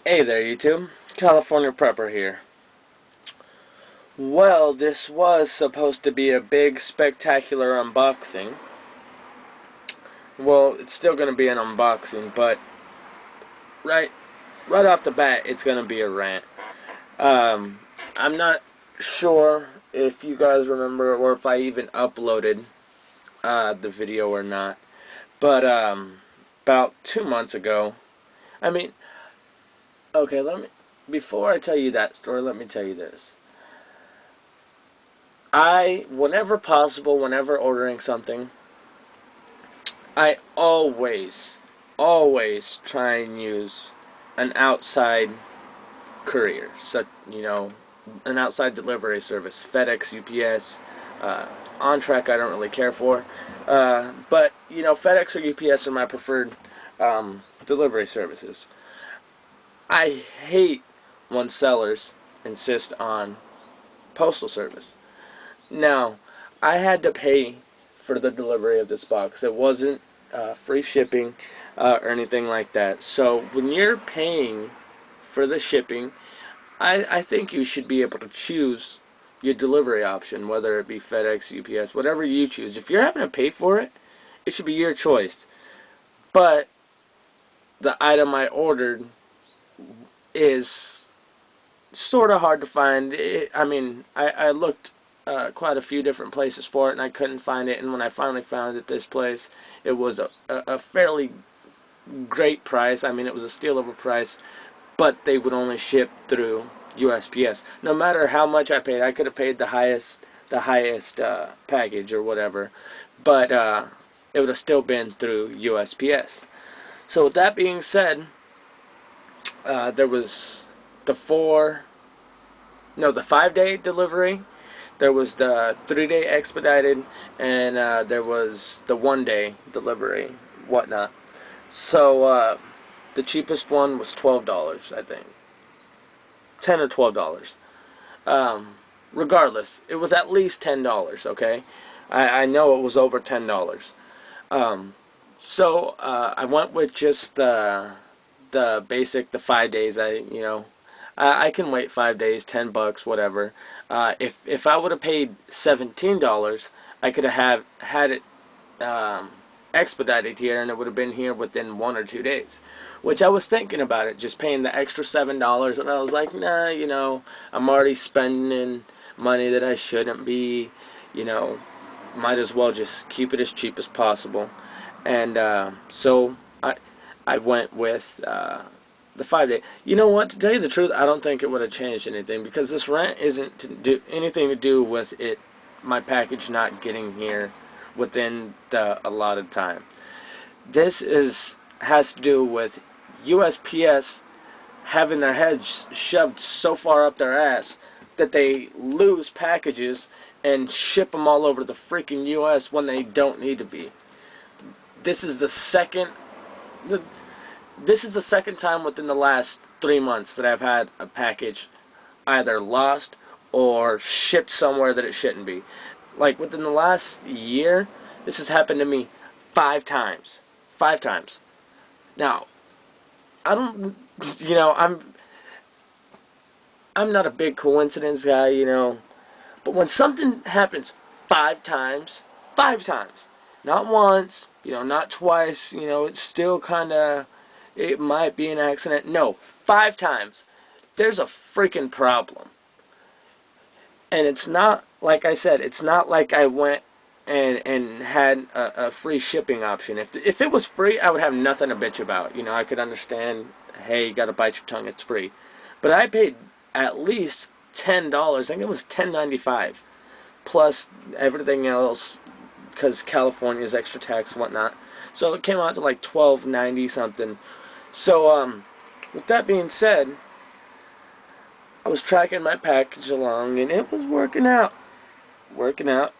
Hey there, YouTube. California Prepper here. Well, this was supposed to be a big, spectacular unboxing. Well, it's still going to be an unboxing, but right, right off the bat, it's going to be a rant. Um, I'm not sure if you guys remember or if I even uploaded the video or not, but about 2 months ago. I mean, okay, before I tell you that story, let me tell you this. Whenever possible, whenever ordering something, I always try and use an outside courier, such an outside delivery service, FedEx, UPS, on track. I don't really care for, but FedEx or UPS are my preferred delivery services. I hate when sellers insist on postal service. Now, I had to pay for the delivery of this box. It wasn't free shipping or anything like that. So when you're paying for the shipping, I think you should be able to choose your delivery option, whether it be FedEx, UPS, whatever you choose. If you're having to pay for it, it should be your choice. But the item I ordered is sort of hard to find. I looked quite a few different places for it, and I couldn't find it. And when I finally found it, this place, it was a fairly great price. I mean, it was a steal of a price, but they would only ship through USPS. No matter how much I paid, I could have paid the highest package or whatever, but it would have still been through USPS. So with that being said, there was the four no, the 5-day delivery. There was the 3-day expedited, and there was the 1-day delivery, whatnot. So the cheapest one was $12, I think, $10 or $12. Um, Regardless, it was at least $10. Okay, I know it was over $10. Um, I went with just the basic, the 5 days. I can wait 5 days, $10, whatever. If I would have paid $17, I could have had it expedited here, and it would have been here within 1 or 2 days. Which I was thinking about it, just paying the extra $7, and I was like, nah, I'm already spending money that I shouldn't be. You know, might as well just keep it as cheap as possible. And so I went with the 5 day. You know what? To tell you the truth, I don't think it would have changed anything, because this rent isn't to do anything to do with it, my package not getting here within the allotted time. This has to do with USPS having their heads shoved so far up their ass that they lose packages and ship them all over the freaking US when they don't need to be. This is the second this is the second time within the last 3 months that I've had a package either lost or shipped somewhere that it shouldn't be. Like within the last year, this has happened to me 5 times. 5 times. Now, I don't, I'm not a big coincidence guy, but when something happens 5 times, 5 times, not once, not twice, it's still kind of, it might be an accident. No, 5 times. There's a freaking problem. And it's not, like I said, it's not like I went and had a free shipping option. If it was free, I would have nothing to bitch about. I could understand, hey, you gotta bite your tongue, it's free. But I paid at least $10. I think it was $10.95 plus everything else, because California's extra tax and whatnot. So it came out to like $12.90 something. So with that being said, I was tracking my package along, and it was working out. Working out.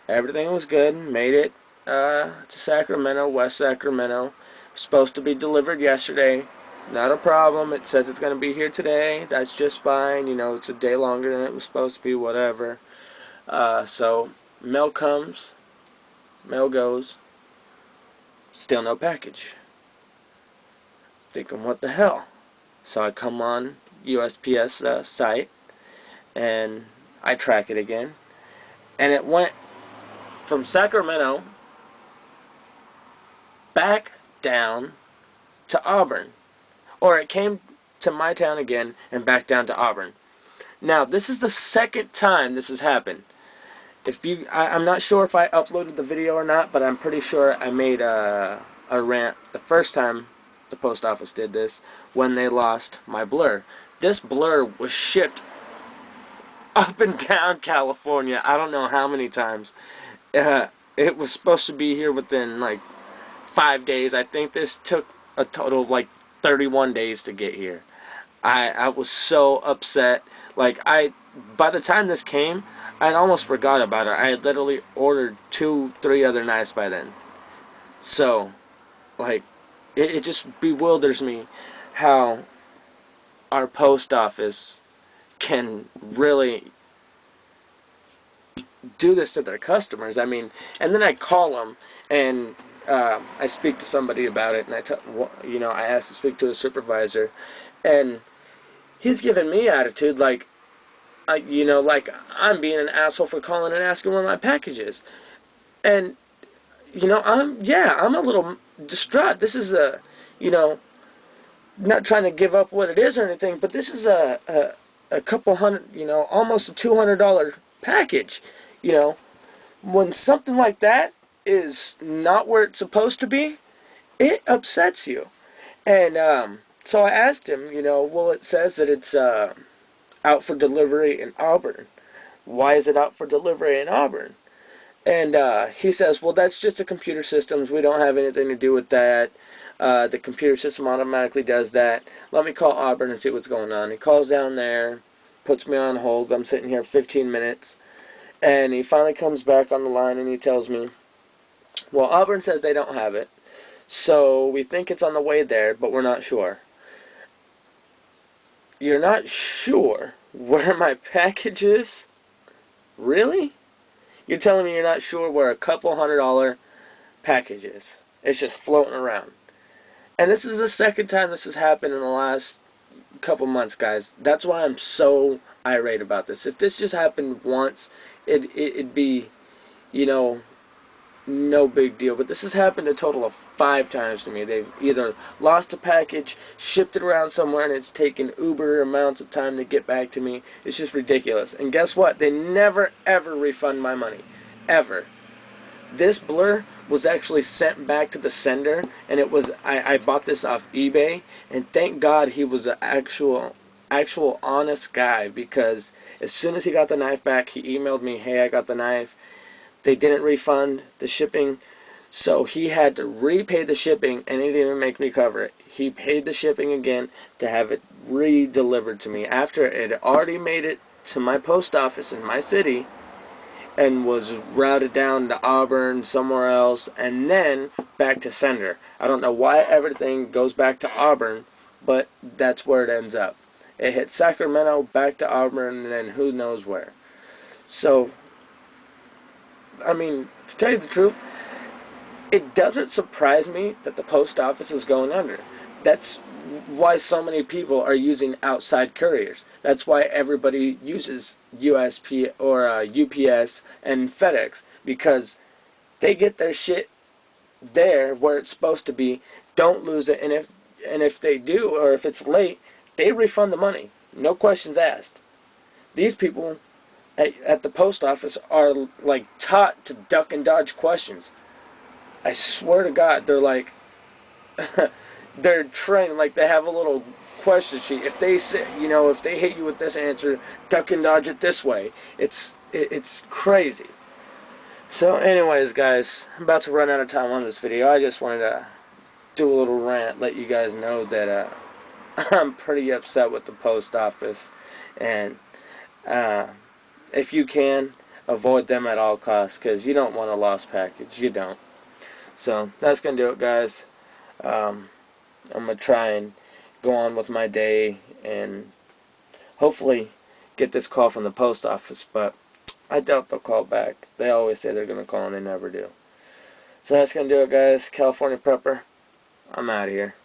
Everything was good. Made it to Sacramento, West Sacramento. Supposed to be delivered yesterday. Not a problem. It says it's going to be here today. That's just fine. It's a day longer than it was supposed to be, whatever. So, mail comes, mail goes. Still no package. Thinking, what the hell? So I come on USPS site and I track it again, and it went from Sacramento back down to Auburn, or it came to my town again and back down to Auburn. Now this is the second time this has happened. If you, I'm not sure if I uploaded the video or not, but I'm pretty sure I made a rant the first time the post office did this, when they lost my blur. This blur was shipped up and down California, I don't know how many times. It was supposed to be here within like 5 days. I think this took a total of like 31 days to get here. I was so upset. Like, by the time this came, I'd almost forgot about it. I had literally ordered 2-3 other knives by then. So, like, it just bewilders me how our post office can really do this to their customers. I mean, and then I call them and I speak to somebody about it, and I asked to speak to a supervisor, and he's giving me attitude like, like I'm being an asshole for calling and asking where my package is. And, I'm a little distraught. This is not trying to give up what it is or anything, but this is a couple hundred, almost a $200 package. When something like that is not where it's supposed to be, it upsets you. And so I asked him, well, it says that it's out for delivery in Auburn. Why is it out for delivery in Auburn? And he says, well, that's just the computer systems. We don't have anything to do with that. The computer system automatically does that. Let me call Auburn and see what's going on. He calls down there, puts me on hold. I'm sitting here 15 minutes. And he finally comes back on the line and he tells me, well, Auburn says they don't have it. So we think it's on the way there, but we're not sure. You're not sure where my package is? Really? You're telling me you're not sure where a couple $100 package is? It's just floating around. And this is the second time this has happened in the last couple months, guys. That's why I'm so irate about this. If this just happened once, it'd be, no big deal. But this has happened a total of 5 times to me. They've either lost a package, shipped it around somewhere, and it's taken uber amounts of time to get back to me. It's just ridiculous. And guess what? They never, ever refund my money. Ever. This blur was actually sent back to the sender, and it was, I bought this off eBay, and thank God he was an actual honest guy, because as soon as he got the knife back, he emailed me, hey, I got the knife. They didn't refund the shipping, so he had to repay the shipping, and he didn't even make me cover it. He paid the shipping again to have it re-delivered to me after it had already made it to my post office in my city and was routed down to Auburn, somewhere else, and then back to sender. I don't know why everything goes back to Auburn, but that's where it ends up. It hit Sacramento, back to Auburn, and then who knows where. So, I mean, to tell you the truth, it doesn't surprise me that the post office is going under. That's why so many people are using outside couriers. That's why everybody uses USP or UPS and FedEx, because they get their shit there where it's supposed to be. Don't lose it, and if they do, or if it's late, they refund the money. No questions asked. These people at the post office are like taught to duck and dodge questions. I swear to God, they're like they're trained, like they have a little question sheet. If they say, if they hit you with this answer, duck and dodge it this way. It's crazy. So anyways, guys, I'm about to run out of time on this video. I just wanted to do a little rant, let you guys know that I'm pretty upset with the post office, and if you can, avoid them at all costs, because you don't want a lost package. You don't. So that's going to do it, guys. I'm going to try and go on with my day and hopefully get this call from the post office, but I doubt they'll call back. They always say they're going to call and they never do. So that's going to do it, guys. California Prepper, I'm out of here.